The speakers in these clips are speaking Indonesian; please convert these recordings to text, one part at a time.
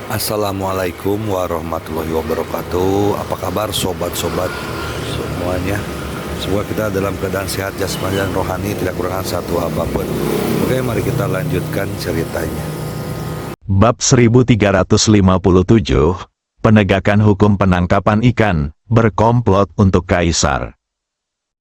Assalamualaikum warahmatullahi wabarakatuh. Apa kabar sobat-sobat semuanya? Semoga kita dalam keadaan sehat jasmani dan rohani, tidak kekurangan satu apapun. Oke, mari kita lanjutkan ceritanya. Bab 1357, Penegakan Hukum Penangkapan Ikan, Berkomplot untuk Kaisar.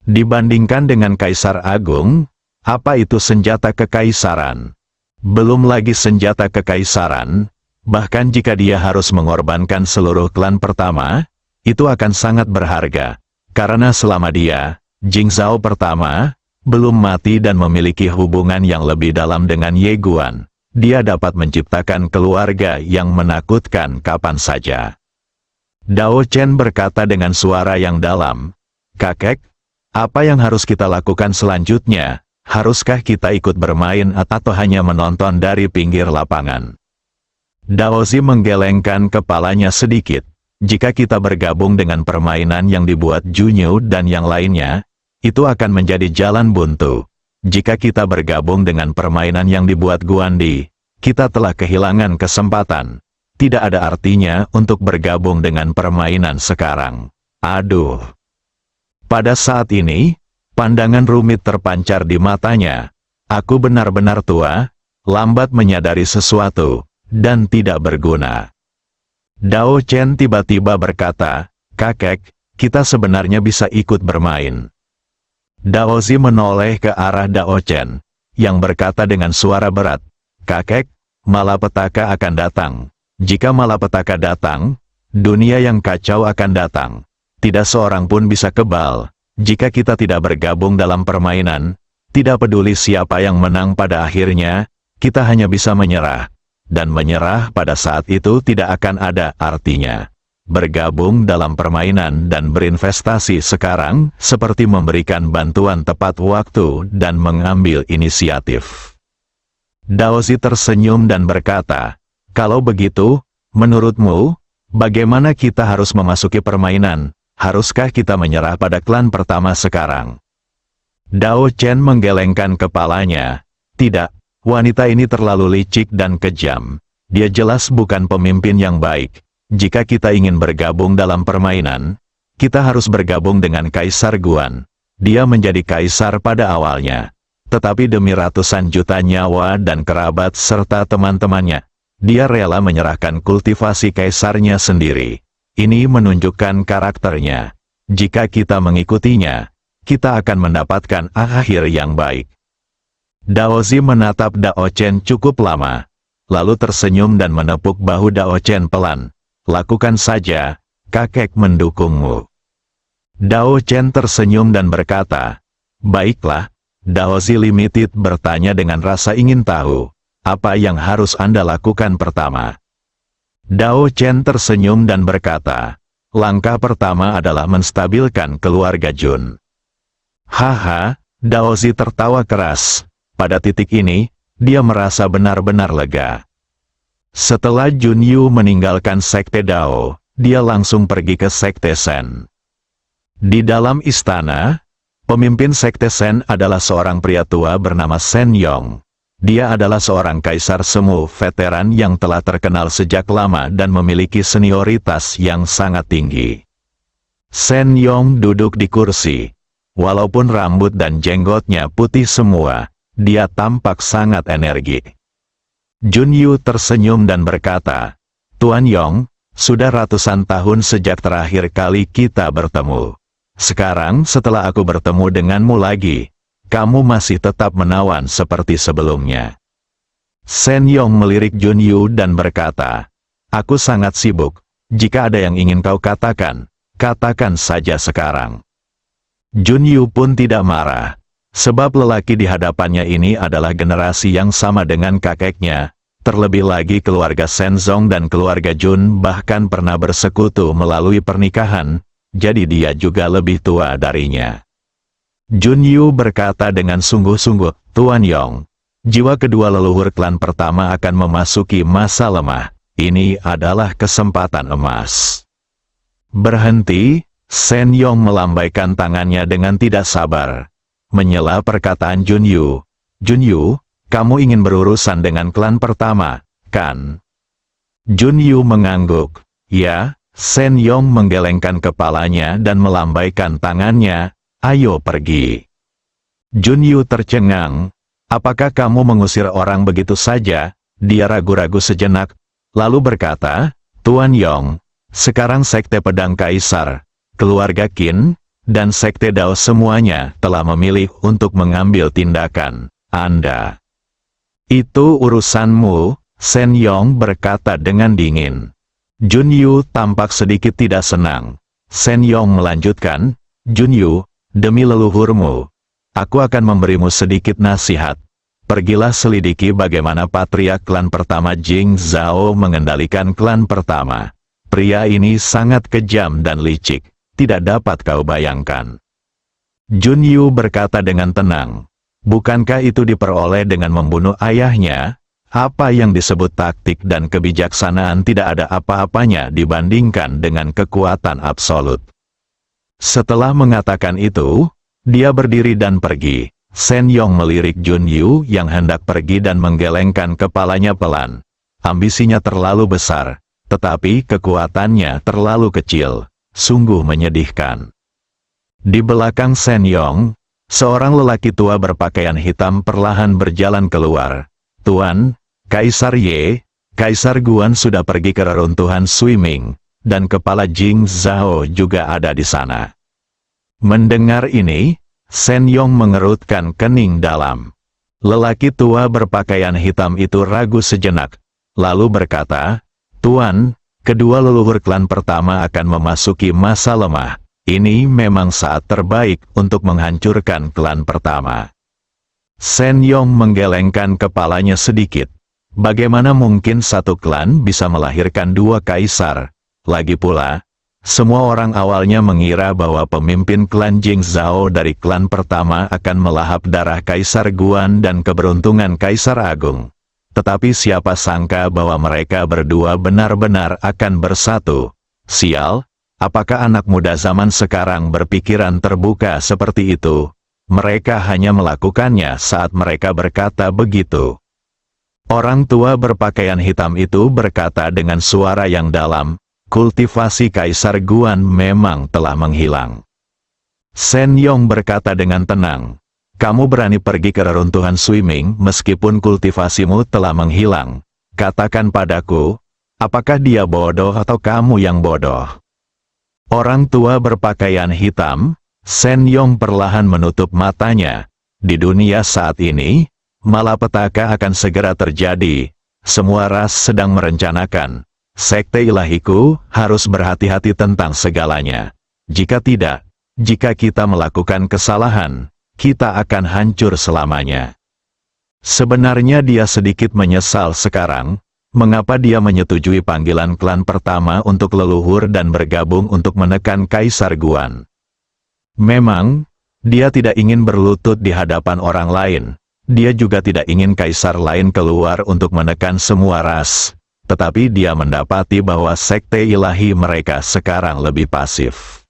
Dibandingkan dengan Kaisar Agung, apa itu senjata kekaisaran? Belum lagi senjata kekaisaran, bahkan jika dia harus mengorbankan seluruh klan pertama, itu akan sangat berharga. Karena selama dia, Jingzhao pertama, belum mati dan memiliki hubungan yang lebih dalam dengan Ye Guan, dia dapat menciptakan keluarga yang menakutkan kapan saja. Dao Chen berkata dengan suara yang dalam, "Kakek, apa yang harus kita lakukan selanjutnya? Haruskah kita ikut bermain atau hanya menonton dari pinggir lapangan?" Daozi menggelengkan kepalanya sedikit. Jika kita bergabung dengan permainan yang dibuat Junyu dan yang lainnya, itu akan menjadi jalan buntu. Jika kita bergabung dengan permainan yang dibuat Guandi, kita telah kehilangan kesempatan. Tidak ada artinya untuk bergabung dengan permainan sekarang. Aduh. Pada saat ini, pandangan rumit terpancar di matanya. Aku benar-benar tua, lambat menyadari sesuatu, dan tidak berguna. Dao Chen tiba-tiba berkata, "Kakek, kita sebenarnya bisa ikut bermain." Daozi menoleh ke arah Dao Chen, yang berkata dengan suara berat, "Kakek, malapetaka akan datang. Jika malapetaka datang, dunia yang kacau akan datang. Tidak seorang pun bisa kebal. Jika kita tidak bergabung dalam permainan, tidak peduli siapa yang menang pada akhirnya, kita hanya bisa menyerah. Dan menyerah pada saat itu tidak akan ada artinya. Bergabung dalam permainan dan berinvestasi sekarang, seperti memberikan bantuan tepat waktu dan mengambil inisiatif." Daozi tersenyum dan berkata, "Kalau begitu, menurutmu, bagaimana kita harus memasuki permainan? Haruskah kita menyerah pada klan pertama sekarang?" Dao Chen menggelengkan kepalanya. "Tidak, wanita ini terlalu licik dan kejam. Dia jelas bukan pemimpin yang baik. Jika kita ingin bergabung dalam permainan, kita harus bergabung dengan Kaisar Guan. Dia menjadi kaisar pada awalnya. Tetapi demi ratusan juta nyawa dan kerabat serta teman-temannya, dia rela menyerahkan kultivasi kaisarnya sendiri. Ini menunjukkan karakternya. Jika kita mengikutinya, kita akan mendapatkan akhir yang baik." Daozi menatap Dao Chen cukup lama, lalu tersenyum dan menepuk bahu Dao Chen pelan. "Lakukan saja, kakek mendukungmu." Dao Chen tersenyum dan berkata, "Baiklah." Daozi Limited bertanya dengan rasa ingin tahu, "Apa yang harus Anda lakukan pertama?" Dao Chen tersenyum dan berkata, "Langkah pertama adalah menstabilkan keluarga Jun." Haha, Daozi tertawa keras. Pada titik ini, dia merasa benar-benar lega. Setelah Junyu meninggalkan Sekte Dao, dia langsung pergi ke Sekte Shen. Di dalam istana, pemimpin Sekte Shen adalah seorang pria tua bernama Shen Yong. Dia adalah seorang kaisar semu veteran yang telah terkenal sejak lama dan memiliki senioritas yang sangat tinggi. Shen Yong duduk di kursi. Walaupun rambut dan jenggotnya putih semua, dia tampak sangat energik. Junyu tersenyum dan berkata, "Tuan Yong, sudah ratusan tahun sejak terakhir kali kita bertemu. Sekarang setelah aku bertemu denganmu lagi, kamu masih tetap menawan seperti sebelumnya." Shen Yong melirik Junyu dan berkata, "Aku sangat sibuk. Jika ada yang ingin kau katakan, katakan saja sekarang." Junyu pun tidak marah. Sebab lelaki di hadapannya ini adalah generasi yang sama dengan kakeknya, terlebih lagi keluarga Shenzong dan keluarga Jun bahkan pernah bersekutu melalui pernikahan, jadi dia juga lebih tua darinya. Junyu berkata dengan sungguh-sungguh, "Tuan Yong, jiwa kedua leluhur klan pertama akan memasuki masa lemah. Ini adalah kesempatan emas." Berhenti, Shen Yong melambaikan tangannya dengan tidak sabar. Menyela perkataan Junyu. "Junyu, kamu ingin berurusan dengan klan pertama, kan?" Jun Yu mengangguk. Ya, Sen Yong menggelengkan kepalanya dan melambaikan tangannya. Ayo pergi. Jun Yu tercengang. Apakah kamu mengusir orang begitu saja? Dia ragu-ragu sejenak, lalu berkata, Tuan Yong, sekarang Sekte Pedang Kaisar, keluarga Qin, dan Sekte Dao semuanya telah memilih untuk mengambil tindakan. Anda. Itu urusanmu, Sen Yong berkata dengan dingin. Jun Yu tampak sedikit tidak senang. Sen Yong melanjutkan, Jun Yu, demi leluhurmu, aku akan memberimu sedikit nasihat. Pergilah selidiki bagaimana patriark klan pertama Jing Zhao mengendalikan klan pertama. Pria ini sangat kejam dan licik, tidak dapat kau bayangkan. Jun Yu berkata dengan tenang, bukankah itu diperoleh dengan membunuh ayahnya? Apa yang disebut taktik dan kebijaksanaan tidak ada apa-apanya dibandingkan dengan kekuatan absolut. Setelah mengatakan itu, dia berdiri dan pergi. Sen Yong melirik Jun Yu yang hendak pergi dan menggelengkan kepalanya pelan. Ambisinya terlalu besar, tetapi kekuatannya terlalu kecil. Sungguh menyedihkan. Di belakang Sen Yong, seorang lelaki tua berpakaian hitam perlahan berjalan keluar. Tuan, Kaisar Ye, Kaisar Guan sudah pergi ke reruntuhan Swimming, dan kepala Jing Zhao juga ada di sana. Mendengar ini, Sen Yong mengerutkan kening dalam. Lelaki tua berpakaian hitam itu ragu sejenak, lalu berkata, Tuan, kedua leluhur klan pertama akan memasuki masa lemah. Ini memang saat terbaik untuk menghancurkan klan pertama. Sen Yong menggelengkan kepalanya sedikit. Bagaimana mungkin satu klan bisa melahirkan dua kaisar? Lagi pula, semua orang awalnya mengira bahwa pemimpin klan Jing Zhao dari klan pertama akan melahap darah Kaisar Guan dan keberuntungan Kaisar Agung. Tetapi siapa sangka bahwa mereka berdua benar-benar akan bersatu. Sial, apakah anak muda zaman sekarang berpikiran terbuka seperti itu? Mereka hanya melakukannya saat mereka berkata begitu. Orang tua berpakaian hitam itu berkata dengan suara yang dalam, kultivasi Kaisar Guan memang telah menghilang. Sen Yong berkata dengan tenang, kamu berani pergi ke reruntuhan Swimming meskipun kultivasimu telah menghilang. Katakan padaku, apakah dia bodoh atau kamu yang bodoh? Orang tua berpakaian hitam, Sen Yong perlahan menutup matanya. Di dunia saat ini, malapetaka akan segera terjadi. Semua ras sedang merencanakan. Sekte ilahiku harus berhati-hati tentang segalanya. Jika tidak, jika kita melakukan kesalahan, kita akan hancur selamanya. Sebenarnya dia sedikit menyesal sekarang, mengapa dia menyetujui panggilan klan pertama untuk leluhur dan bergabung untuk menekan Kaisar Guan. Memang, dia tidak ingin berlutut di hadapan orang lain. Dia juga tidak ingin kaisar lain keluar untuk menekan semua ras. Tetapi dia mendapati bahwa sekte ilahi mereka sekarang lebih pasif.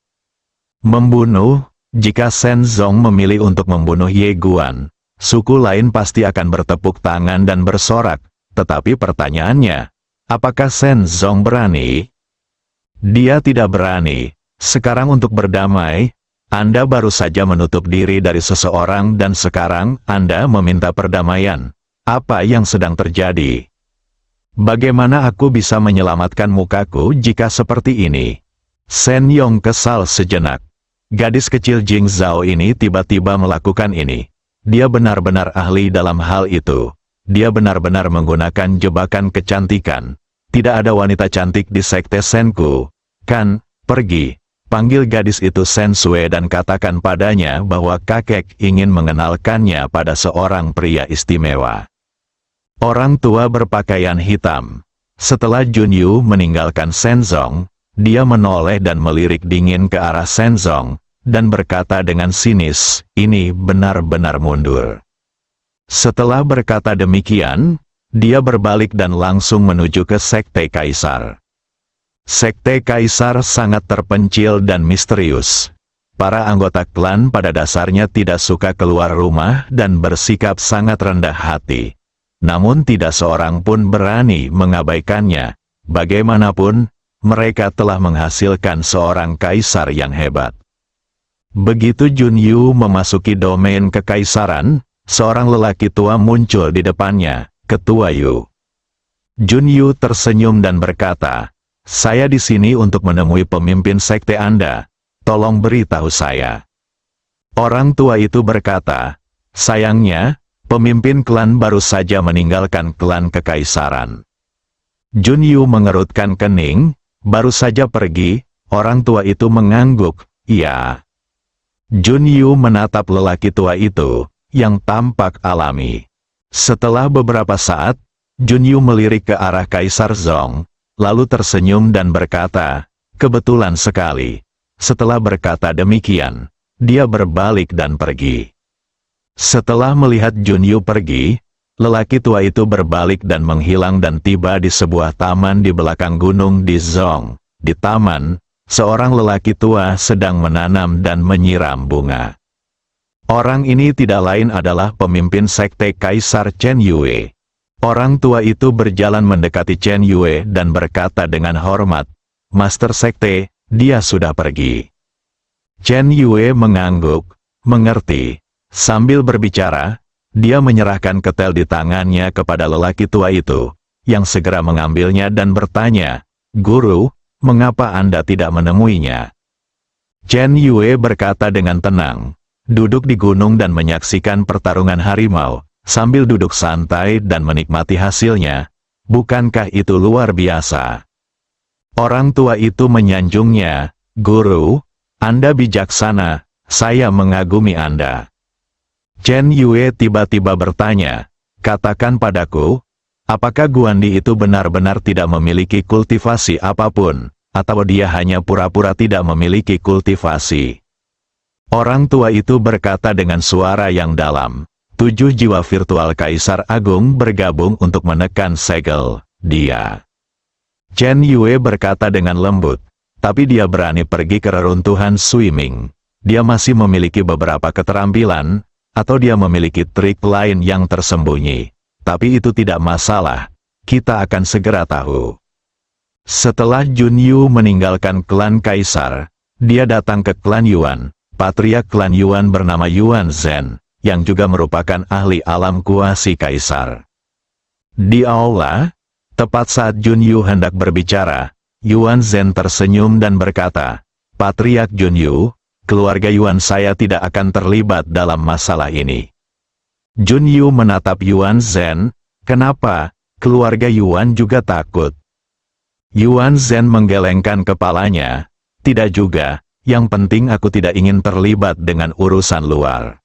Membunuh, jika Sen Zong memilih untuk membunuh Ye Guan, suku lain pasti akan bertepuk tangan dan bersorak. Tetapi pertanyaannya, apakah Sen Zong berani? Dia tidak berani. Sekarang untuk berdamai, Anda baru saja menutup diri dari seseorang dan sekarang Anda meminta perdamaian. Apa yang sedang terjadi? Bagaimana aku bisa menyelamatkan mukaku jika seperti ini? Sen Yong kesal sejenak. Gadis kecil Jing Zhao ini tiba-tiba melakukan ini. Dia benar-benar ahli dalam hal itu. Dia benar-benar menggunakan jebakan kecantikan. Tidak ada wanita cantik di sekte Senku. Kan, pergi. Panggil gadis itu Sen Sue dan katakan padanya bahwa kakek ingin mengenalkannya pada seorang pria istimewa. Orang tua berpakaian hitam. Setelah Jun Yu meninggalkan Sen Zong, dia menoleh dan melirik dingin ke arah Sen Zong, dan berkata dengan sinis, ini benar-benar mundur. Setelah berkata demikian, dia berbalik dan langsung menuju ke Sekte Kaisar. Sekte Kaisar sangat terpencil dan misterius. Para anggota klan pada dasarnya tidak suka keluar rumah dan bersikap sangat rendah hati. Namun tidak seorang pun berani mengabaikannya. Bagaimanapun, mereka telah menghasilkan seorang kaisar yang hebat. Begitu Jun Yu memasuki domain kekaisaran, seorang lelaki tua muncul di depannya, Ketua Yu. Jun Yu tersenyum dan berkata, "Saya di sini untuk menemui pemimpin sekte Anda. Tolong beritahu saya." Orang tua itu berkata, "Sayangnya, pemimpin klan baru saja meninggalkan klan kekaisaran." Jun Yu mengerutkan kening, "Baru saja pergi?" Orang tua itu mengangguk, "Iya." Jun Yu menatap lelaki tua itu, yang tampak alami. Setelah beberapa saat, Jun Yu melirik ke arah Kaisar Zong, lalu tersenyum dan berkata, "Kebetulan sekali." Setelah berkata demikian, dia berbalik dan pergi. Setelah melihat Jun Yu pergi, lelaki tua itu berbalik dan menghilang dan tiba di sebuah taman di belakang gunung di Zong. Di taman, seorang lelaki tua sedang menanam dan menyiram bunga. Orang ini tidak lain adalah pemimpin sekte Kaisar Chen Yue. Orang tua itu berjalan mendekati Chen Yue dan berkata dengan hormat, "Master sekte, dia sudah pergi." Chen Yue mengangguk, "Mengerti." Sambil berbicara, dia menyerahkan ketel di tangannya kepada lelaki tua itu, yang segera mengambilnya dan bertanya, "Guru, mengapa Anda tidak menemuinya?" Chen Yue berkata dengan tenang, "Duduk di gunung dan menyaksikan pertarungan harimau, sambil duduk santai dan menikmati hasilnya, bukankah itu luar biasa?" Orang tua itu menyanjungnya, "Guru, Anda bijaksana, saya mengagumi Anda." Chen Yue tiba-tiba bertanya, "Katakan padaku, apakah Guandi itu benar-benar tidak memiliki kultivasi apapun, atau dia hanya pura-pura tidak memiliki kultivasi?" Orang tua itu berkata dengan suara yang dalam, "7 jiwa virtual Kaisar Agung bergabung untuk menekan segel dia." Chen Yue berkata dengan lembut, "Tapi dia berani pergi ke reruntuhan swimming. Dia masih memiliki beberapa keterampilan, atau dia memiliki trik lain yang tersembunyi. Tapi itu tidak masalah, kita akan segera tahu." Setelah Jun Yu meninggalkan klan Kaisar, dia datang ke klan Yuan. Patriark klan Yuan bernama Yuan Zhen, yang juga merupakan ahli alam kuasi Kaisar. Di aula, tepat saat Jun Yu hendak berbicara, Yuan Zhen tersenyum dan berkata, "Patriark Jun Yu, keluarga Yuan saya tidak akan terlibat dalam masalah ini." Jun Yu menatap Yuan Zhen, "Kenapa? Keluarga Yuan juga takut?" Yuan Zhen menggelengkan kepalanya, "Tidak juga, yang penting aku tidak ingin terlibat dengan urusan luar."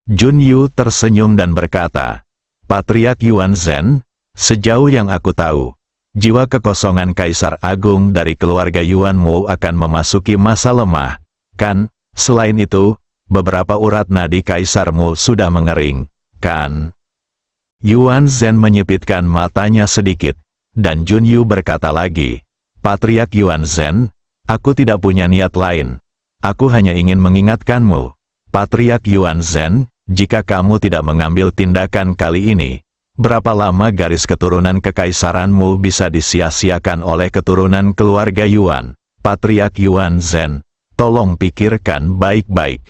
Jun Yu tersenyum dan berkata, "Patriark Yuan Zhen, sejauh yang aku tahu, jiwa kekosongan Kaisar Agung dari keluarga Yuan Mu akan memasuki masa lemah. Kan, selain itu, beberapa urat nadi Kaisarmu sudah mengering, kan?" Yuan Zhen menyipitkan matanya sedikit, dan Jun Yu berkata lagi, "Patriark Yuan Zhen, aku tidak punya niat lain. Aku hanya ingin mengingatkanmu, Patriark Yuan Zhen, jika kamu tidak mengambil tindakan kali ini, berapa lama garis keturunan kekaisaranmu bisa disia-siakan oleh keturunan keluarga Yuan? Patriark Yuan Zhen, tolong pikirkan baik-baik."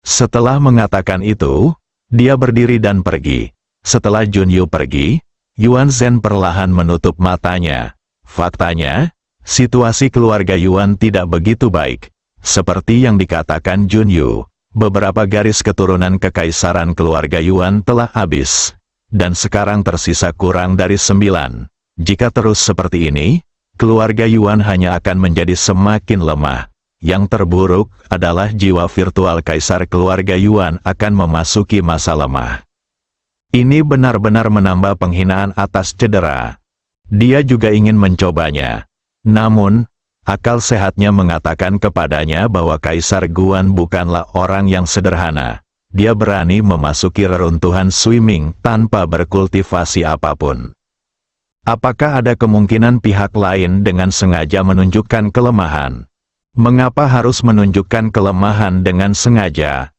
Setelah mengatakan itu, dia berdiri dan pergi. Setelah Jun Yu pergi, Yuan Zhen perlahan menutup matanya. Faktanya, situasi keluarga Yuan tidak begitu baik. Seperti yang dikatakan Jun Yu, beberapa garis keturunan kekaisaran keluarga Yuan telah habis, dan sekarang tersisa kurang dari 9. Jika terus seperti ini, keluarga Yuan hanya akan menjadi semakin lemah. Yang terburuk adalah jiwa virtual Kaisar keluarga Yuan akan memasuki masa lemah. Ini benar-benar menambah penghinaan atas cedera. Dia juga ingin mencobanya. Namun, akal sehatnya mengatakan kepadanya bahwa Kaisar Guan bukanlah orang yang sederhana. Dia berani memasuki reruntuhan swimming tanpa berkultivasi apapun. Apakah ada kemungkinan pihak lain dengan sengaja menunjukkan kelemahan? Mengapa harus menunjukkan kelemahan dengan sengaja?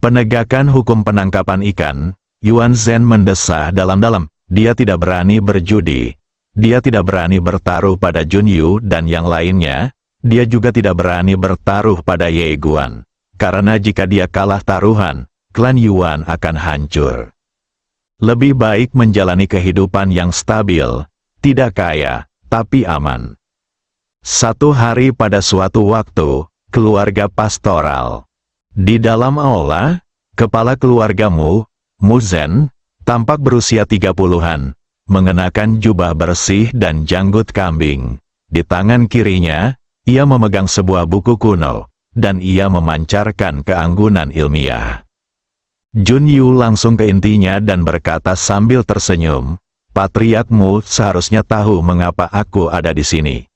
Penegakan hukum penangkapan ikan, Yuan Zhen mendesah dalam-dalam. Dia tidak berani berjudi. dia tidak berani bertaruh pada Junyu dan yang lainnya, dia juga tidak berani bertaruh pada Ye Guan. Karena jika dia kalah taruhan, klan Yuan akan hancur. Lebih baik menjalani kehidupan yang stabil, tidak kaya, tapi aman. Satu hari pada suatu waktu, keluarga pastoral. Di dalam aula, kepala keluarga Mu Zhen, tampak berusia 30-an, mengenakan jubah bersih dan janggut kambing. Di tangan kirinya, ia memegang sebuah buku kuno, dan ia memancarkan keanggunan ilmiah. Junyu langsung ke intinya dan berkata sambil tersenyum, "Patriark Mu seharusnya tahu mengapa aku ada di sini."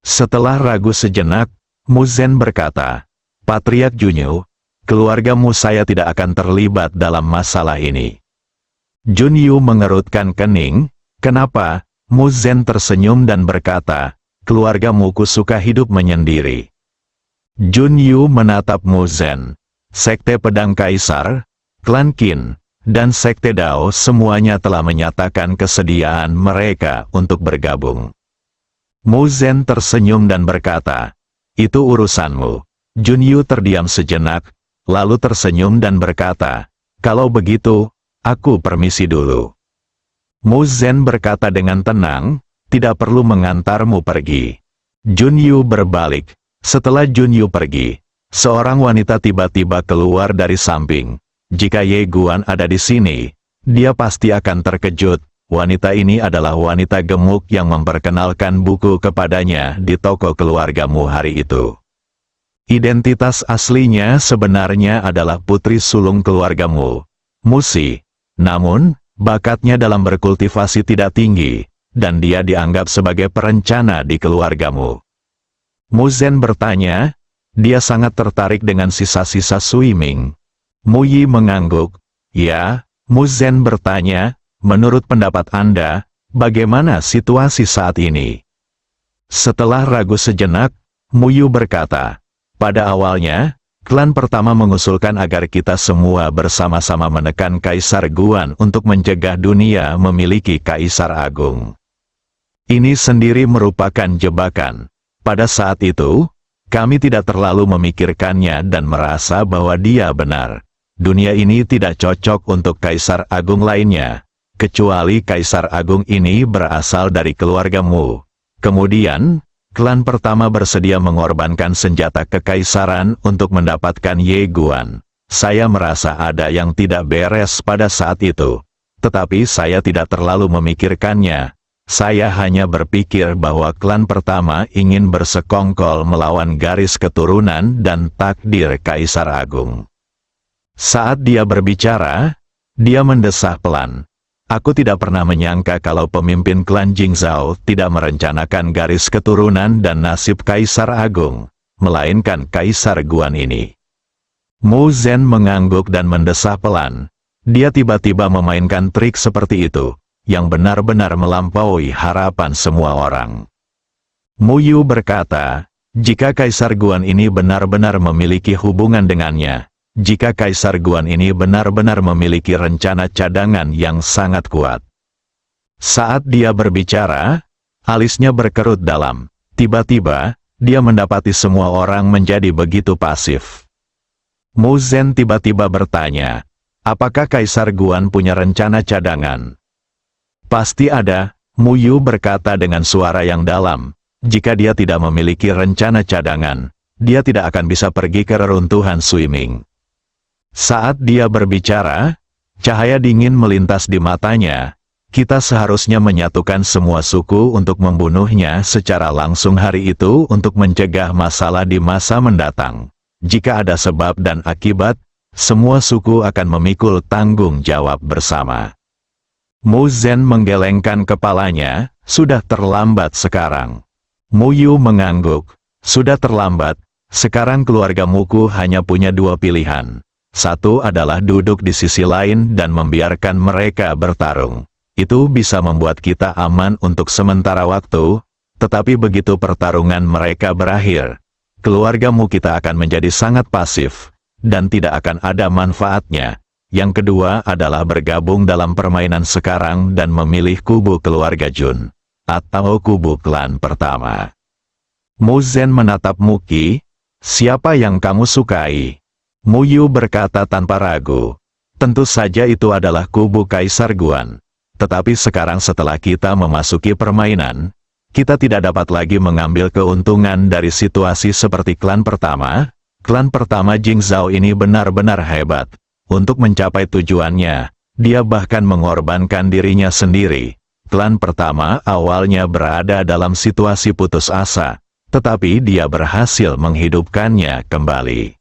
Setelah ragu sejenak, Mu Zhen berkata, "Patriark Junyu, keluargamu saya tidak akan terlibat dalam masalah ini." Junyu mengerutkan kening. "Kenapa?" Mu Zhen tersenyum dan berkata, "Keluargamuku suka hidup menyendiri." Junyu menatap Mu Zhen. Sekte Pedang Kaisar, klan Qin, dan Sekte Dao semuanya telah menyatakan kesediaan mereka untuk bergabung. Mu Zhen tersenyum dan berkata, "Itu urusanmu." Junyu terdiam sejenak, lalu tersenyum dan berkata, "Kalau begitu, aku permisi dulu." Mu Zhen berkata dengan tenang, "Tidak perlu mengantarmu pergi." Junyu berbalik. Setelah Junyu pergi, seorang wanita tiba-tiba keluar dari samping. Jika Ye Guan ada di sini, dia pasti akan terkejut. Wanita ini adalah wanita gemuk yang memperkenalkan buku kepadanya di toko keluargamu hari itu. Identitas aslinya sebenarnya adalah putri sulung keluargamu, Musi. Namun, bakatnya dalam berkultivasi tidak tinggi, dan dia dianggap sebagai perencana di keluargamu. Mu Zhen bertanya, dia sangat tertarik dengan sisa-sisa Sui Ming. Mu Yi mengangguk. "Ya." Mu Zhen bertanya, "Menurut pendapat Anda, bagaimana situasi saat ini?" Setelah ragu sejenak, Mu Yu berkata, "Pada awalnya, klan pertama mengusulkan agar kita semua bersama-sama menekan Kaisar Guan untuk mencegah dunia memiliki Kaisar Agung. Ini sendiri merupakan jebakan. Pada saat itu, kami tidak terlalu memikirkannya dan merasa bahwa dia benar. Dunia ini tidak cocok untuk Kaisar Agung lainnya, kecuali Kaisar Agung ini berasal dari keluargamu. Kemudian, klan pertama bersedia mengorbankan senjata kekaisaran untuk mendapatkan Ye Guan. Saya merasa ada yang tidak beres pada saat itu. Tetapi saya tidak terlalu memikirkannya. Saya hanya berpikir bahwa klan pertama ingin bersekongkol melawan garis keturunan dan takdir Kaisar Agung." Saat dia berbicara, dia mendesah pelan. "Aku tidak pernah menyangka kalau pemimpin klan Jingzhou tidak merencanakan garis keturunan dan nasib Kaisar Agung, melainkan Kaisar Guan ini." Mu Zhen mengangguk dan mendesah pelan. Dia tiba-tiba memainkan trik seperti itu, yang benar-benar melampaui harapan semua orang. Mu Yu berkata, "Jika Kaisar Guan ini benar-benar memiliki hubungan dengannya, jika Kaisar Guan ini benar-benar memiliki rencana cadangan yang sangat kuat." Saat dia berbicara, alisnya berkerut dalam. Tiba-tiba, dia mendapati semua orang menjadi begitu pasif. Mu Zhen tiba-tiba bertanya, "Apakah Kaisar Guan punya rencana cadangan?" "Pasti ada," Mu Yu berkata dengan suara yang dalam. "Jika dia tidak memiliki rencana cadangan, dia tidak akan bisa pergi ke reruntuhan Sui Ming." Saat dia berbicara, cahaya dingin melintas di matanya. "Kita seharusnya menyatukan semua suku untuk membunuhnya secara langsung hari itu untuk mencegah masalah di masa mendatang. Jika ada sebab dan akibat, semua suku akan memikul tanggung jawab bersama." Mu Zhen menggelengkan kepalanya, "Sudah terlambat sekarang." Mu Yu mengangguk, "Sudah terlambat. Sekarang keluarga Muku hanya punya dua pilihan. Satu adalah duduk di sisi lain dan membiarkan mereka bertarung. Itu bisa membuat kita aman untuk sementara waktu, tetapi begitu pertarungan mereka berakhir, keluargamu kita akan menjadi sangat pasif, dan tidak akan ada manfaatnya. Yang kedua adalah bergabung dalam permainan sekarang dan memilih kubu keluarga Jun. atau kubu klan pertama. Mu Zhen menatap Muki, siapa yang kamu sukai? Mu Yu berkata tanpa ragu, tentu saja itu adalah kubu Kaisar Guan. Tetapi sekarang setelah kita memasuki permainan, kita tidak dapat lagi mengambil keuntungan dari situasi seperti klan pertama. Klan pertama Jing Zhao ini benar-benar hebat. Untuk mencapai tujuannya, dia bahkan mengorbankan dirinya sendiri. Klan pertama awalnya berada dalam situasi putus asa, tetapi dia berhasil menghidupkannya kembali.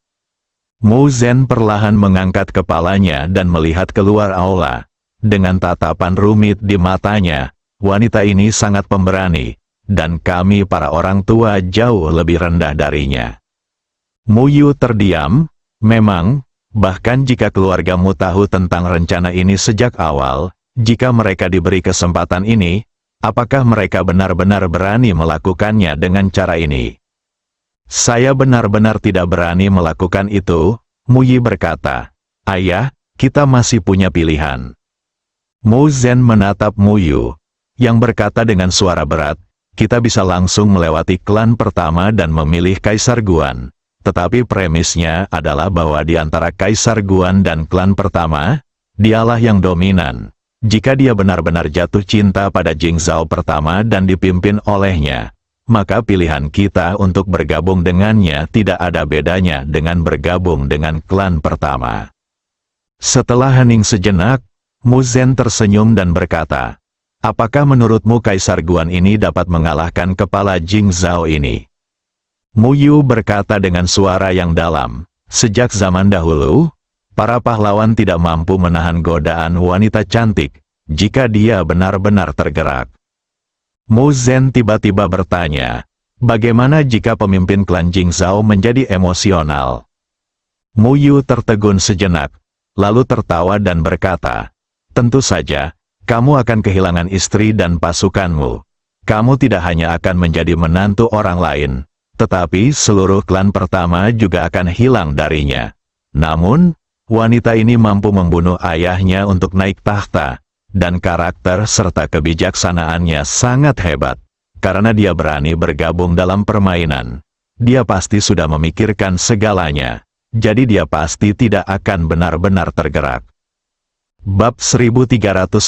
Mu Zhen perlahan mengangkat kepalanya dan melihat keluar aula. Dengan tatapan rumit di matanya, wanita ini sangat pemberani, dan kami para orang tua jauh lebih rendah darinya. Mu Yu terdiam, memang, bahkan jika keluargamu tahu tentang rencana ini sejak awal, jika mereka diberi kesempatan ini, apakah mereka benar-benar berani melakukannya dengan cara ini? Saya benar-benar tidak berani melakukan itu, Mu Yi berkata. Ayah, kita masih punya pilihan. Mu Zhen menatap Mu Yu, yang berkata dengan suara berat, kita bisa langsung melewati klan pertama dan memilih Kaisar Guan. Tetapi premisnya adalah bahwa di antara Kaisar Guan dan klan pertama, dialah yang dominan. Jika dia benar-benar jatuh cinta pada Jing Zhao pertama dan dipimpin olehnya, maka pilihan kita untuk bergabung dengannya tidak ada bedanya dengan bergabung dengan klan pertama. Setelah hening sejenak, Mu Zhen tersenyum dan berkata, apakah menurutmu Kaisar Guan ini dapat mengalahkan kepala Jing Zhao ini? Mu Yu berkata dengan suara yang dalam, sejak zaman dahulu, para pahlawan tidak mampu menahan godaan wanita cantik, jika dia benar-benar tergerak. Mu Zhen tiba-tiba bertanya, bagaimana jika pemimpin klan Jing Zhao menjadi emosional? Mu Yu tertegun sejenak, lalu tertawa dan berkata, tentu saja, kamu akan kehilangan istri dan pasukanmu. Kamu tidak hanya akan menjadi menantu orang lain, tetapi seluruh klan pertama juga akan hilang darinya. Namun, wanita ini mampu membunuh ayahnya untuk naik tahta, dan karakter serta kebijaksanaannya sangat hebat. Karena dia berani bergabung dalam permainan, dia pasti sudah memikirkan segalanya, jadi dia pasti tidak akan benar-benar tergerak. Bab 1358,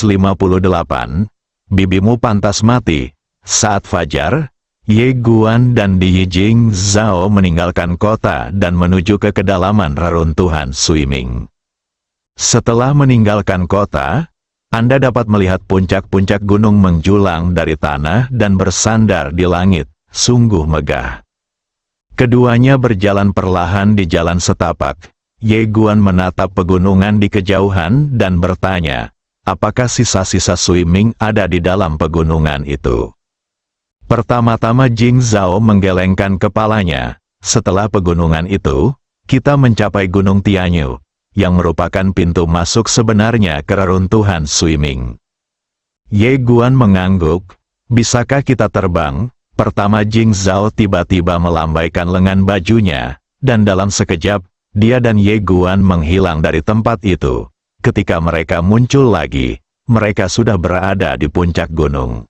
Bibimu Pantas Mati. Saat fajar, Ye Guan dan Di Jing Zhao meninggalkan kota dan menuju ke kedalaman reruntuhan Suiming. Setelah meninggalkan kota, Anda dapat melihat puncak-puncak gunung menjulang dari tanah dan bersandar di langit, sungguh megah. Keduanya berjalan perlahan di jalan setapak. Ye Guan menatap pegunungan di kejauhan dan bertanya, apakah sisa-sisa Suiming ada di dalam pegunungan itu? Pertama-tama Jing Zhao menggelengkan kepalanya. Setelah pegunungan itu, kita mencapai Gunung Tianyu, yang merupakan pintu masuk sebenarnya ke reruntuhan Suiming. Ye Guan mengangguk, bisakah kita terbang? Pertama Jing Zhao tiba-tiba melambaikan lengan bajunya, dan dalam sekejap, dia dan Ye Guan menghilang dari tempat itu. Ketika mereka muncul lagi, mereka sudah berada di puncak gunung.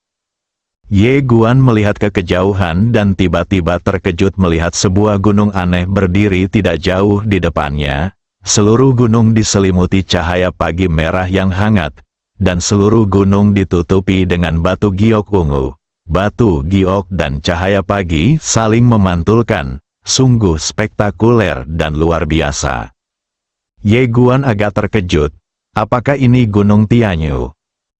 Ye Guan melihat ke kejauhan dan tiba-tiba terkejut melihat sebuah gunung aneh berdiri tidak jauh di depannya. Seluruh gunung diselimuti cahaya pagi merah yang hangat, dan seluruh gunung ditutupi dengan batu giok ungu. Batu giok dan cahaya pagi saling memantulkan. Sungguh spektakuler dan luar biasa. Ye Guan agak terkejut. Apakah ini Gunung Tianyu?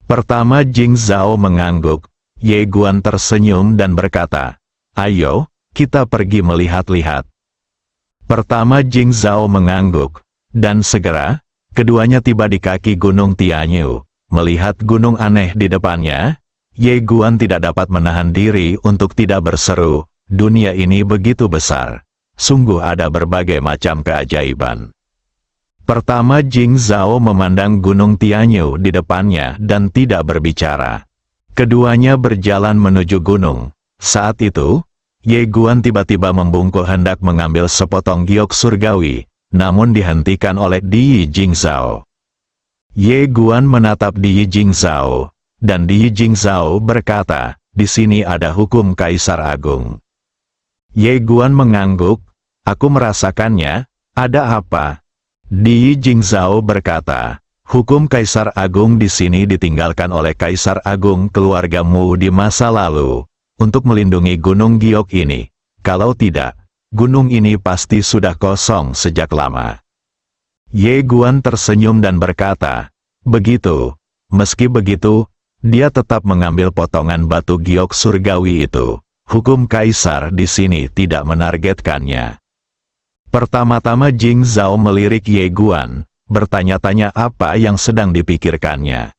Pertama Jing Zhao mengangguk. Ye Guan tersenyum dan berkata, ayo, kita pergi melihat-lihat. Pertama Jing Zhao mengangguk. Dan segera, keduanya tiba di kaki Gunung Tianyu. Melihat gunung aneh di depannya, Ye Guan tidak dapat menahan diri untuk tidak berseru. Dunia ini begitu besar. Sungguh ada berbagai macam keajaiban. Pertama Jing Zhao memandang Gunung Tianyu di depannya dan tidak berbicara. Keduanya berjalan menuju gunung. Saat itu, Ye Guan tiba-tiba membungkuk hendak mengambil sepotong giok surgawi, namun dihentikan oleh Di Jing Zhao. Ye Guan menatap Di Jing Zhao, dan Di Jing Zhao berkata, di sini ada hukum Kaisar Agung. Ye Guan mengangguk, aku merasakannya, ada apa? Di Jingzhao berkata, hukum Kaisar Agung di sini ditinggalkan oleh Kaisar Agung keluargamu di masa lalu, untuk melindungi Gunung Giok ini. Kalau tidak, gunung ini pasti sudah kosong sejak lama. Ye Guan tersenyum dan berkata, begitu. Meski begitu, dia tetap mengambil potongan batu giok surgawi itu. Hukum Kaisar di sini tidak menargetkannya. Pertama-tama Jing Zhao melirik Ye Guan, bertanya-tanya apa yang sedang dipikirkannya.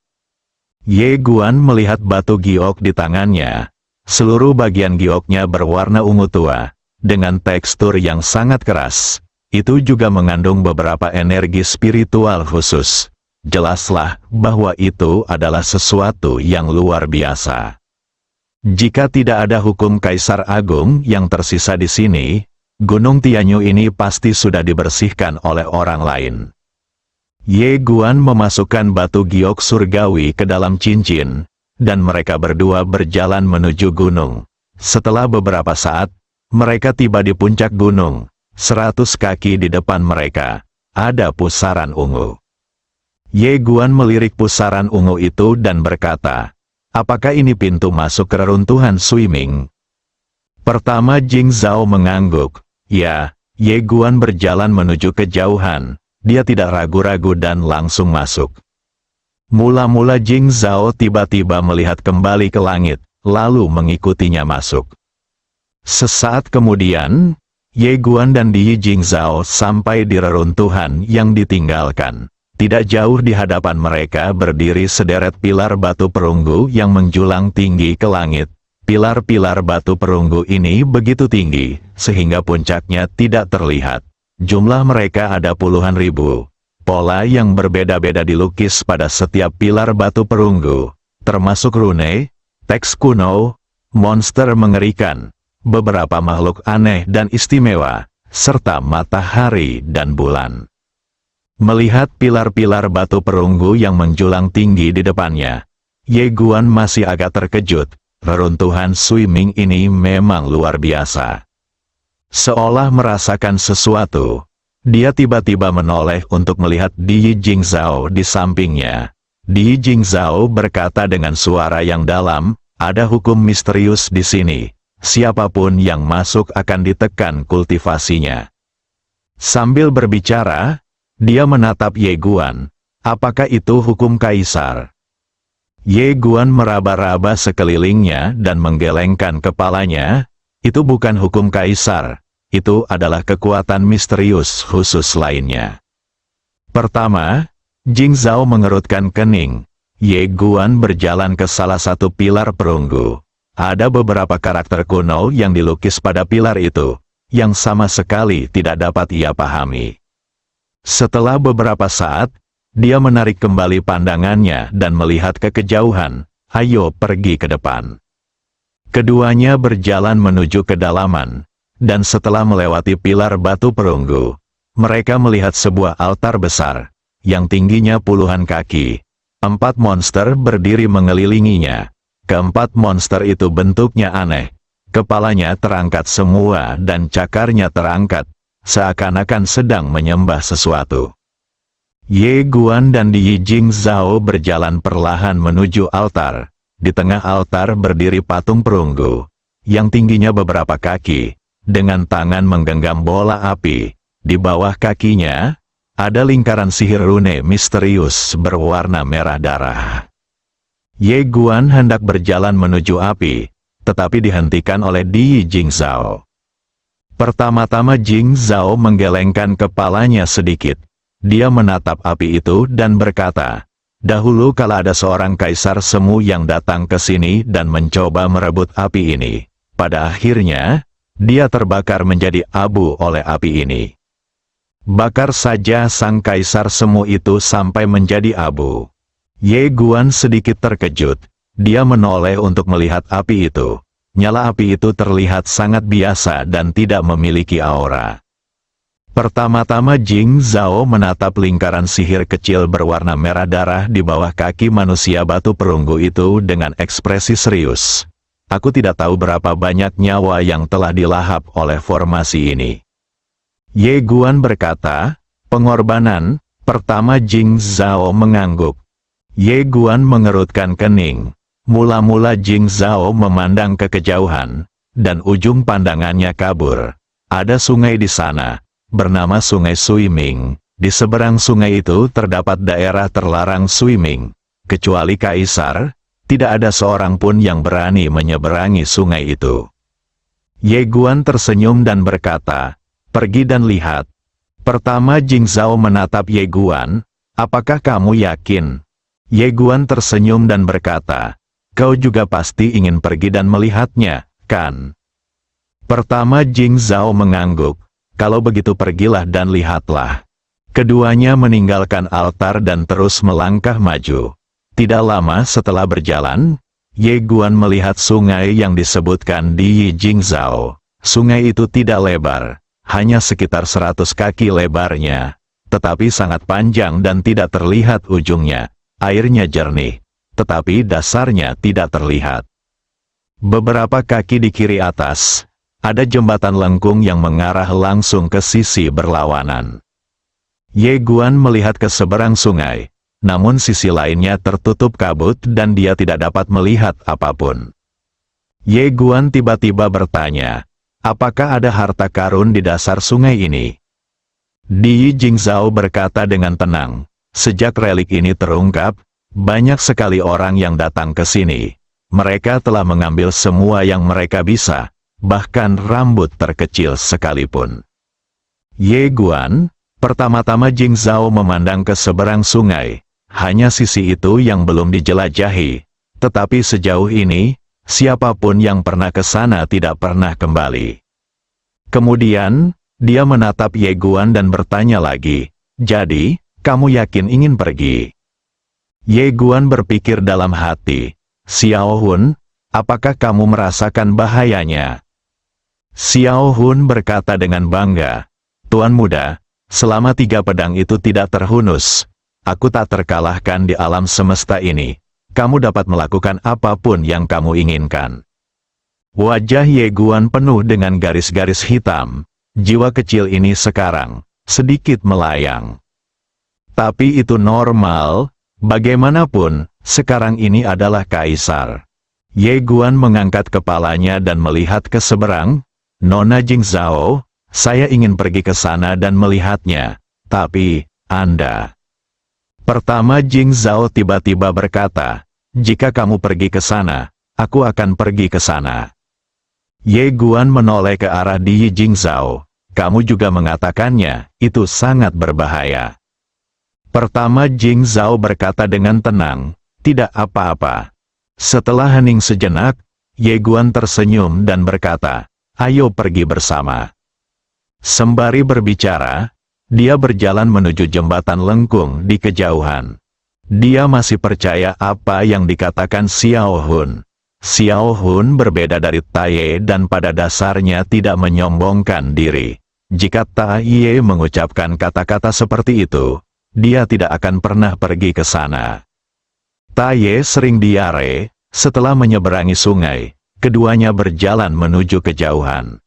Ye Guan melihat batu giok di tangannya. Seluruh bagian gioknya berwarna ungu tua, dengan tekstur yang sangat keras. Itu juga mengandung beberapa energi spiritual khusus. Jelaslah bahwa itu adalah sesuatu yang luar biasa. Jika tidak ada hukum Kaisar Agung yang tersisa di sini, Gunung Tianyu ini pasti sudah dibersihkan oleh orang lain. Ye Guan memasukkan batu giok surgawi ke dalam cincin, dan mereka berdua berjalan menuju gunung. Setelah beberapa saat, mereka tiba di puncak gunung. 100 kaki di depan mereka, ada pusaran ungu. Ye Guan melirik pusaran ungu itu dan berkata, apakah ini pintu masuk ke reruntuhan Suiming? Pertama Jing Zhao mengangguk, ya. Ye Guan berjalan menuju kejauhan, dia tidak ragu-ragu dan langsung masuk. Mula-mula Jing Zhao tiba-tiba melihat kembali ke langit, lalu mengikutinya masuk. Sesaat kemudian, Ye Guan dan Di Jingzhao sampai di reruntuhan yang ditinggalkan. Tidak jauh di hadapan mereka berdiri sederet pilar batu perunggu yang menjulang tinggi ke langit. Pilar-pilar batu perunggu ini begitu tinggi, sehingga puncaknya tidak terlihat. Jumlah mereka ada puluhan ribu. Pola yang berbeda-beda dilukis pada setiap pilar batu perunggu, termasuk rune, teks kuno, monster mengerikan, beberapa makhluk aneh dan istimewa, serta matahari dan bulan. Melihat pilar-pilar batu perunggu yang menjulang tinggi di depannya, Ye Guan masih agak terkejut. Reruntuhan Suiming ini memang luar biasa. Seolah merasakan sesuatu, dia tiba-tiba menoleh untuk melihat Di Jingzhao di sampingnya. Di Jingzhao berkata dengan suara yang dalam, ada hukum misterius di sini. Siapapun yang masuk akan ditekan kultivasinya. Sambil berbicara, dia menatap Ye Guan. Apakah itu hukum Kaisar? Ye Guan meraba-raba sekelilingnya dan menggelengkan kepalanya. Itu bukan hukum Kaisar. Itu adalah kekuatan misterius khusus lainnya. Pertama, Jing Zhao mengerutkan kening. Ye Guan berjalan ke salah satu pilar perunggu. Ada beberapa karakter kuno yang dilukis pada pilar itu, yang sama sekali tidak dapat ia pahami. Setelah beberapa saat, dia menarik kembali pandangannya dan melihat ke kejauhan. Ayo pergi ke depan. Keduanya berjalan menuju kedalaman, dan setelah melewati pilar batu perunggu, mereka melihat sebuah altar besar, yang tingginya puluhan kaki. 4 monster berdiri mengelilinginya. Keempat monster itu bentuknya aneh. Kepalanya terangkat semua dan cakarnya terangkat, seakan-akan sedang menyembah sesuatu. Ye Guan dan Di Jingzhao berjalan perlahan menuju altar. Di tengah altar berdiri patung perunggu, yang tingginya beberapa kaki, dengan tangan menggenggam bola api. Di bawah kakinya, ada lingkaran sihir rune misterius berwarna merah darah. Ye Guan hendak berjalan menuju api, tetapi dihentikan oleh Di Jingzhao. Pertama-tama Jing Zhao menggelengkan kepalanya sedikit. Dia menatap api itu dan berkata, dahulu kala ada seorang kaisar semu yang datang ke sini dan mencoba merebut api ini. Pada akhirnya, dia terbakar menjadi abu oleh api ini. Bakar saja sang kaisar semu itu sampai menjadi abu. Ye Guan sedikit terkejut. Dia menoleh untuk melihat api itu. Nyala api itu terlihat sangat biasa dan tidak memiliki aura. Pertama-tama Jing Zhao menatap lingkaran sihir kecil berwarna merah darah di bawah kaki manusia batu perunggu itu dengan ekspresi serius. Aku tidak tahu berapa banyak nyawa yang telah dilahap oleh formasi ini. Ye Guan berkata, pengorbanan. Pertama Jing Zhao mengangguk. Ye Guan mengerutkan kening. Mula-mula Jing Zhao memandang ke kejauhan, dan ujung pandangannya kabur. Ada sungai di sana, bernama Sungai Suiming. Di seberang sungai itu terdapat daerah terlarang swimming. Kecuali kaisar, tidak ada seorang pun yang berani menyeberangi sungai itu. Ye Guan tersenyum dan berkata, pergi dan lihat. Pertama Jing Zhao menatap Ye Guan, apakah kamu yakin? Ye Guan tersenyum dan berkata, kau juga pasti ingin pergi dan melihatnya, kan? Pertama Jing Zhao mengangguk, kalau begitu pergilah dan lihatlah. Keduanya meninggalkan altar dan terus melangkah maju. Tidak lama setelah berjalan, Ye Guan melihat sungai yang disebutkan di Yi Jing Zhao. Sungai itu tidak lebar, hanya sekitar 100 kaki lebarnya, tetapi sangat panjang dan tidak terlihat ujungnya. Airnya jernih, tetapi dasarnya tidak terlihat. Beberapa kaki di kiri atas, ada jembatan lengkung yang mengarah langsung ke sisi berlawanan. Ye Guan melihat ke seberang sungai, namun sisi lainnya tertutup kabut dan dia tidak dapat melihat apapun. Ye Guan tiba-tiba bertanya, apakah ada harta karun di dasar sungai ini? Di Jing Zhao berkata dengan tenang, sejak relik ini terungkap, banyak sekali orang yang datang ke sini. Mereka telah mengambil semua yang mereka bisa, bahkan rambut terkecil sekalipun. Ye Guan, pertama-tama Jing Zhao memandang ke seberang sungai, hanya sisi itu yang belum dijelajahi, tetapi sejauh ini, siapapun yang pernah ke sana tidak pernah kembali. Kemudian, dia menatap Ye Guan dan bertanya lagi, jadi, kamu yakin ingin pergi? Ye Guan berpikir dalam hati, Xiao Hun, apakah kamu merasakan bahayanya? Xiao Hun berkata dengan bangga, Tuan muda, selama 3 pedang itu tidak terhunus, aku tak terkalahkan di alam semesta ini. Kamu dapat melakukan apapun yang kamu inginkan. Wajah Ye Guan penuh dengan garis-garis hitam. Jiwa kecil ini sekarang sedikit melayang. Tapi itu normal, bagaimanapun, sekarang ini adalah kaisar. Ye Guan mengangkat kepalanya dan melihat ke seberang. Nona Jing Zhao, saya ingin pergi ke sana dan melihatnya, tapi, Anda... Pertama Jing Zhao tiba-tiba berkata, jika kamu pergi ke sana, aku akan pergi ke sana. Ye Guan menoleh ke arah Di Jing Zhao, kamu juga mengatakannya, itu sangat berbahaya. Pertama Jing Zhao berkata dengan tenang, tidak apa-apa. Setelah hening sejenak, Ye Guan tersenyum dan berkata, ayo pergi bersama. Sembari berbicara, dia berjalan menuju jembatan lengkung di kejauhan. Dia masih percaya apa yang dikatakan Xiao Hun. Xiao Hun berbeda dari Taye dan pada dasarnya tidak menyombongkan diri. Jika Taye mengucapkan kata-kata seperti itu, dia tidak akan pernah pergi ke sana. Taye sering diare, setelah menyeberangi sungai, keduanya berjalan menuju kejauhan.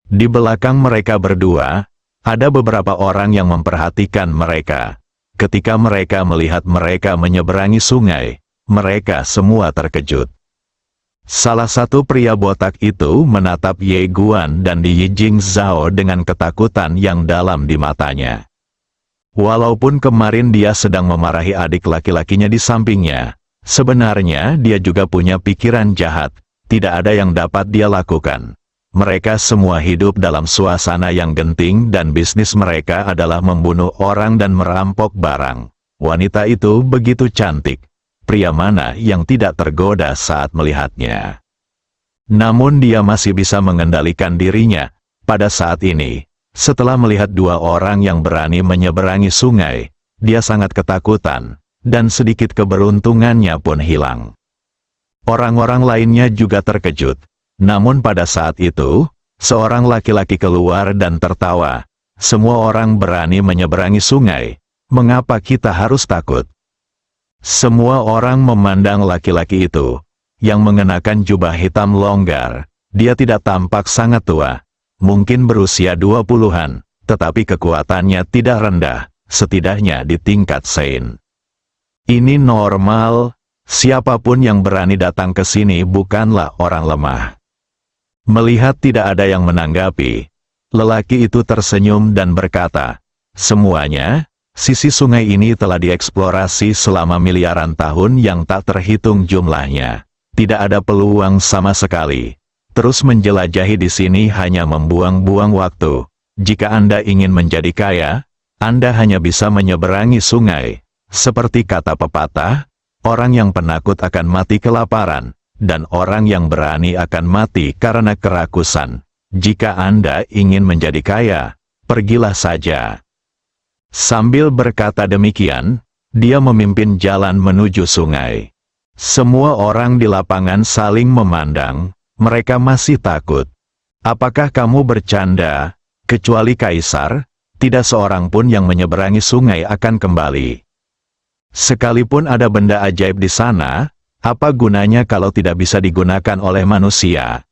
Di belakang mereka berdua, ada beberapa orang yang memperhatikan mereka. Ketika mereka melihat mereka menyeberangi sungai, mereka semua terkejut. Salah satu pria botak itu menatap Ye Guan dan Di Jing Zhao dengan ketakutan yang dalam di matanya. Walaupun kemarin dia sedang memarahi adik laki-lakinya di sampingnya, sebenarnya dia juga punya pikiran jahat, tidak ada yang dapat dia lakukan. Mereka semua hidup dalam suasana yang genting dan bisnis mereka adalah membunuh orang dan merampok barang. Wanita itu begitu cantik. Pria mana yang tidak tergoda saat melihatnya? Namun dia masih bisa mengendalikan dirinya. Pada saat ini, setelah melihat 2 orang yang berani menyeberangi sungai, dia sangat ketakutan, dan sedikit keberuntungannya pun hilang. Orang-orang lainnya juga terkejut. Namun pada saat itu, seorang laki-laki keluar dan tertawa. Semua orang berani menyeberangi sungai. Mengapa kita harus takut? Semua orang memandang laki-laki itu. yang mengenakan jubah hitam longgar. Dia tidak tampak sangat tua, mungkin berusia 20-an, tetapi kekuatannya tidak rendah, setidaknya di tingkat Saint. Ini normal, siapapun yang berani datang ke sini bukanlah orang lemah. Melihat tidak ada yang menanggapi, lelaki itu tersenyum dan berkata, semuanya, sisi sungai ini telah dieksplorasi selama miliaran tahun yang tak terhitung jumlahnya. Tidak ada peluang sama sekali. Terus menjelajahi di sini hanya membuang-buang waktu. Jika Anda ingin menjadi kaya, Anda hanya bisa menyeberangi sungai. Seperti kata pepatah, orang yang penakut akan mati kelaparan, dan orang yang berani akan mati karena kerakusan. Jika Anda ingin menjadi kaya, pergilah saja. Sambil berkata demikian, dia memimpin jalan menuju sungai. Semua orang di lapangan saling memandang, mereka masih takut. Apakah kamu bercanda? Kecuali Kaisar, tidak seorang pun yang menyeberangi sungai akan kembali. Sekalipun ada benda ajaib di sana, apa gunanya kalau tidak bisa digunakan oleh manusia?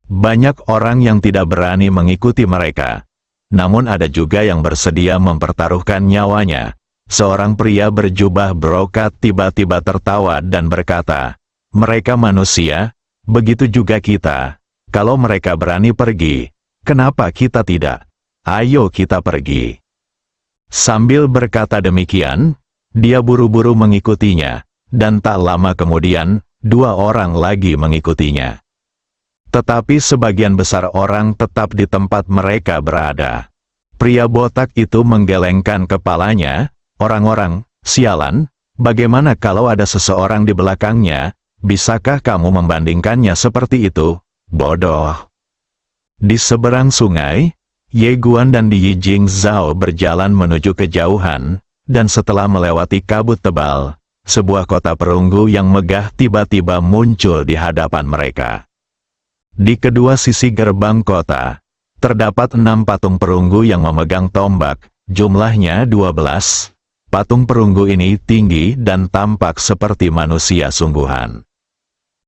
Banyak orang yang tidak berani mengikuti mereka. Namun ada juga yang bersedia mempertaruhkan nyawanya. Seorang pria berjubah brokat tiba-tiba tertawa dan berkata, mereka manusia, begitu juga kita. Kalau mereka berani pergi, kenapa kita tidak? Ayo kita pergi. Sambil berkata demikian, dia buru-buru mengikutinya, dan tak lama kemudian, 2 orang lagi mengikutinya. Tetapi sebagian besar orang tetap di tempat mereka berada. Pria botak itu menggelengkan kepalanya, orang-orang, sialan, bagaimana kalau ada seseorang di belakangnya, bisakah kamu membandingkannya seperti itu? Bodoh. Di seberang sungai, Ye Guan dan Yi Jingzhao berjalan menuju kejauhan, dan setelah melewati kabut tebal, sebuah kota perunggu yang megah tiba-tiba muncul di hadapan mereka. Di kedua sisi gerbang kota, terdapat 6 patung perunggu yang memegang tombak, jumlahnya 12. Patung perunggu ini tinggi dan tampak seperti manusia sungguhan.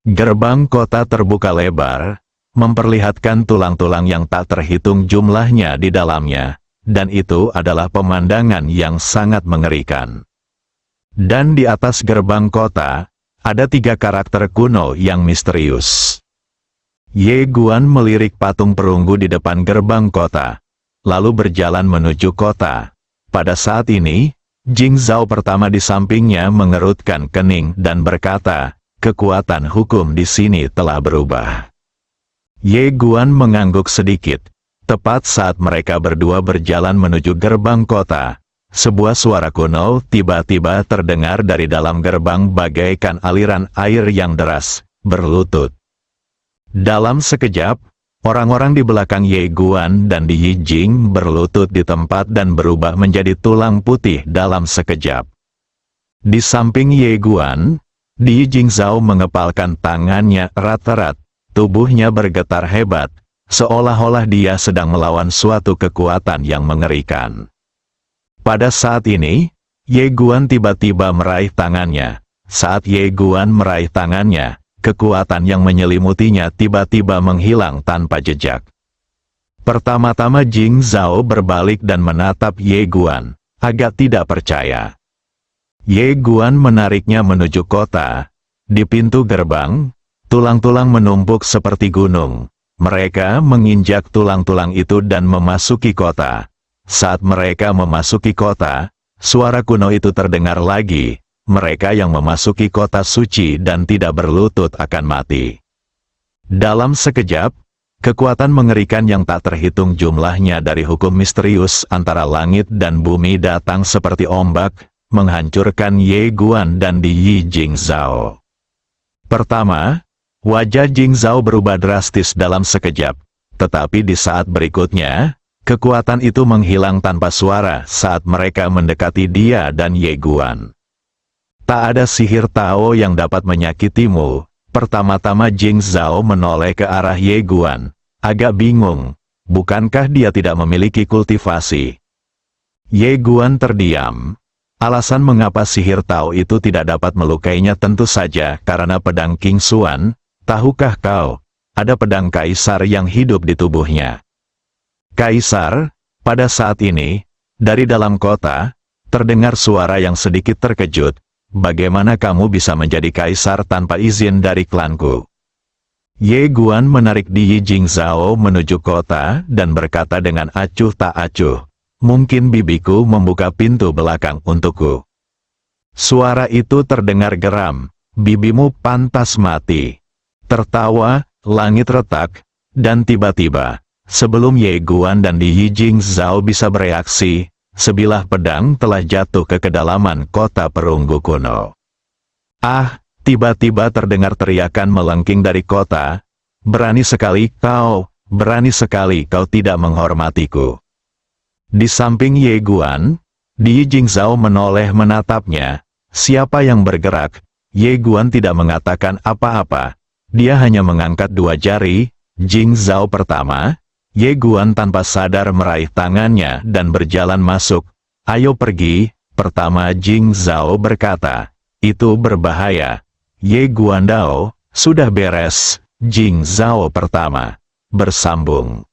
Gerbang kota terbuka lebar, memperlihatkan tulang-tulang yang tak terhitung jumlahnya di dalamnya, dan itu adalah pemandangan yang sangat mengerikan. Dan di atas gerbang kota, ada 3 karakter kuno yang misterius. Ye Guan melirik patung perunggu di depan gerbang kota, lalu berjalan menuju kota. Pada saat ini, Jingzhao pertama di sampingnya mengerutkan kening dan berkata, kekuatan hukum di sini telah berubah. Ye Guan mengangguk sedikit. Tepat saat mereka berdua berjalan menuju gerbang kota, sebuah suara kuno tiba-tiba terdengar dari dalam gerbang bagaikan aliran air yang deras, berlutut. Dalam sekejap, orang-orang di belakang Ye Guan dan di Yi Jing berlutut di tempat dan berubah menjadi tulang putih dalam sekejap. Di samping Ye Guan, Di Yi Jingzhao mengepalkan tangannya erat-erat, tubuhnya bergetar hebat, seolah-olah dia sedang melawan suatu kekuatan yang mengerikan. Pada saat ini, Ye Guan tiba-tiba meraih tangannya. Saat Ye Guan meraih tangannya, kekuatan yang menyelimutinya tiba-tiba menghilang tanpa jejak. Pertama-tama Jingzhao berbalik dan menatap Ye Guan, agak tidak percaya. Ye Guan menariknya menuju kota. Di pintu gerbang, tulang-tulang menumpuk seperti gunung. Mereka menginjak tulang-tulang itu dan memasuki kota. Saat mereka memasuki kota, suara kuno itu terdengar lagi. Mereka yang memasuki kota suci dan tidak berlutut akan mati. Dalam sekejap, kekuatan mengerikan yang tak terhitung jumlahnya dari hukum misterius antara langit dan bumi datang seperti ombak, menghancurkan Ye Guan dan Di Yi Jingzhao. Pertama, wajah Jingzhao berubah drastis dalam sekejap, tetapi di saat berikutnya, kekuatan itu menghilang tanpa suara saat mereka mendekati dia dan Ye Guan. Tak ada sihir Tao yang dapat menyakitimu. Pertama-tama Jingzhao menoleh ke arah Ye Guan, agak bingung. Bukankah dia tidak memiliki kultivasi? Ye Guan terdiam. Alasan mengapa sihir Tao itu tidak dapat melukainya tentu saja karena pedang King Xuan. Tahukah kau, ada pedang kaisar yang hidup di tubuhnya? Kaisar, pada saat ini, dari dalam kota, terdengar suara yang sedikit terkejut. Bagaimana kamu bisa menjadi kaisar tanpa izin dari klanku? Ye Guan menarik Di Jingzhao menuju kota dan berkata dengan acuh tak acuh, mungkin bibiku membuka pintu belakang untukku. Suara itu terdengar geram, bibimu pantas mati. Tertawa, langit retak, dan tiba-tiba, sebelum Ye Guan dan Di Jingzhao bisa bereaksi, sebilah pedang telah jatuh ke kedalaman kota perunggu kuno. Ah, tiba-tiba terdengar teriakan melengking dari kota, berani sekali kau tidak menghormatiku. Di samping Ye Guan, Di Jingzhao menoleh menatapnya. Siapa yang bergerak? Ye Guan tidak mengatakan apa-apa. Dia hanya mengangkat dua jari. Jingzhao pertama. Ye Guan tanpa sadar meraih tangannya dan berjalan masuk. Ayo pergi. Pertama Jingzhao berkata. Itu berbahaya. Ye Guan Dao, sudah beres. Jingzhao pertama bersambung.